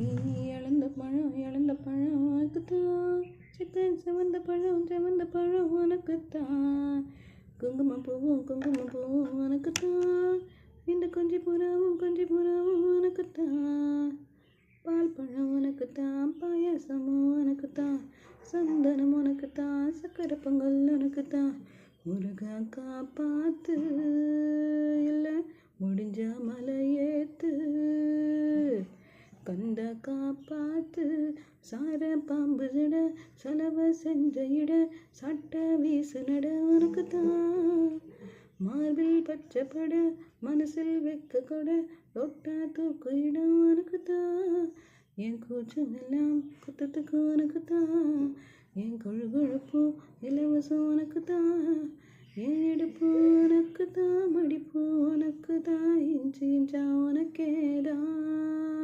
நீ இழந்த பழம் உனக்குத்தான், செவந்த பழம் உனக்குத்தான், குங்குமம் பூவும் உனக்குத்தான், இந்த கொஞ்சி புறாவும் உனக்குத்தான், பால் பழம் உனக்குத்தான், பாயாசமும் உனக்குத்தான், சந்தனம் உனக்குத்தான், சக்கரை பொங்கல் உனக்குத்தான், முருகா காப்பாத்து இல்லை முடிஞ்ச மலையேத்து, கந்த காப்பாத்து சார பாம்பு ஜட செலவ செஞ்ச இட சட்ட வீசு நட உனக்குத்தான், மார்பில் பச்சைப்பட மனசில் வெக்க கொட தொட்டா தூக்கு இடம் உனக்குத்தான், என் கூச்சம் எல்லாம் குத்தத்துக்கு உனக்குத்தான், என் கொழுப்பு இலவசம் உனக்குத்தான், என் இடுப்பு உனக்குத்தான், மடிப்பு உனக்குத்தான், இன்ச்சு இன்ச்சா உனக்கேதான்.